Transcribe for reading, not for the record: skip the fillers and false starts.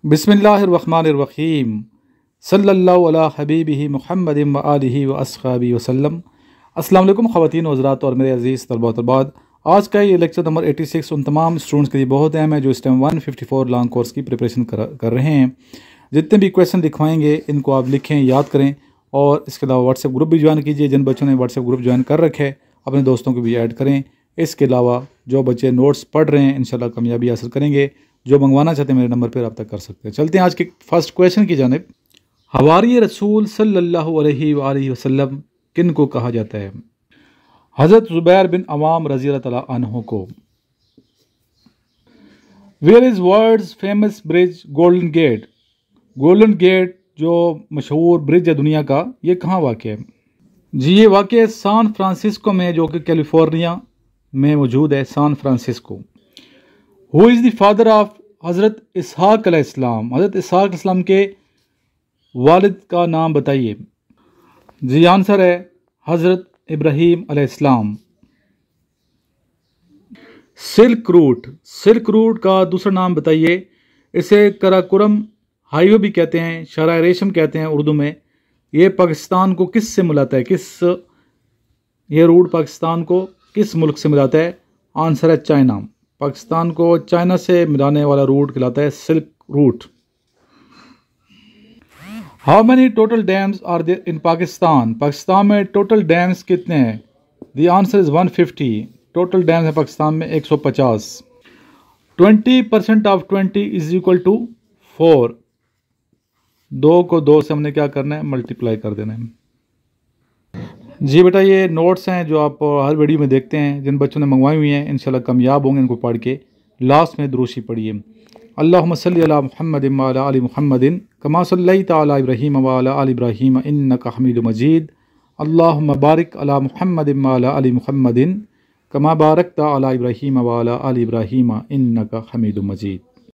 बिस्मिल्लाहिर्रहमानिर्रहीम सल्लल्लाहु अला हबीबिही मुहम्मदिन व आलिही व अस्हाबिही वसल्लम। अस्सलाम वालेकुम ख़वातीन व हज़रात और मेरे अज़ीज़ तलबा व तलबात। आज का ये लेक्चर नंबर 86 उन तमाम स्टूडेंट्स के लिए बहुत अहम है जो इस टाइम 154 लॉन्ग कोर्स की प्रिपरेशन कर रहे हैं। जितने भी क्वेश्चन लिखवाएंगे इनको आप लिखें, याद करें और इसके अलावा व्हाट्सएप ग्रुप भी ज्वाइन कीजिए। जिन बच्चों ने व्हाट्सएप ग्रुप ज्वाइन कर रखे है अपने दोस्तों को भी ऐड करें। इसके अलावा जो बच्चे नोट्स पढ़ रहे हैं इंशाल्लाह कामयाबी हासिल करेंगे। जो मंगवाना चाहते हैं मेरे नंबर पर रब्ता कर सकते हैं। चलते हैं आज के फर्स्ट क्वेश्चन की जानिब। हवारी रसूल सल्लल्लाहु अलैहि वसल्लम किन को कहा जाता है? हज़रत ज़ुबैर बिन अवाम रज़ी अल्लाह तआला अन्हु को। Where is world's famous bridge Golden Gate? Golden Gate जो मशहूर ब्रिज है दुनिया का, ये कहाँ वाक़ है? जी ये वाक़ है सान फ्रांसिस्को में, जो कि कैलिफोर्निया में मौजूद है। San Francisco. Who is the father of हज़रत इसहाक़ अलैहिस्सलाम? हज़रत इसहाक़ अलैहिस्सलाम के वालिद का नाम बताइए। जी आंसर है हज़रत इब्राहीम अलैहिस्सलाम। Silk route. सिल्क रूट का दूसरा नाम बताइए। इसे कराकोरम हाईवे भी कहते हैं, शराय रेशम कहते हैं उर्दू में। ये पाकिस्तान को किस से मिलाता है? ये रूट पाकिस्तान को किस मुल्क से मिलाता है? आंसर है चाइना। पाकिस्तान को चाइना से मिलाने वाला रूट कहलाता है silk route. How many total dams are there in Pakistan? Pakistan में टोटल डैम्स कितने हैं? The answer is 150। Total dams है पाकिस्तान में 150। 20% ऑफ 20 इज इक्वल टू 4। 2 को 2 से हमने क्या करना है? मल्टीप्लाई कर देना है। जी बेटा ये नोट्स हैं जो आप हर वीडियो में देखते हैं। जिन बच्चों ने मंगवाई हुई हैं इंशाल्लाह कामयाब होंगे इनको पढ़ के। लास्ट में दुरूशी पढ़िए। अल्लाहुम्मा सल्ली अला मुहम्मदिन व अला आलि मुहम्मदिन कमा सल्लैता अला इब्राहीम व अला आलि इब्राहीम इन्नका हमीदुम मजीद। अल्लाहुम्मा बारिक अला मुहम्मदिन व अला आलि मुहम्मदिन कमा बारकता अला इब्राहीम व अला आलि इब्राहीम इन्नका हमीदुम मजीद।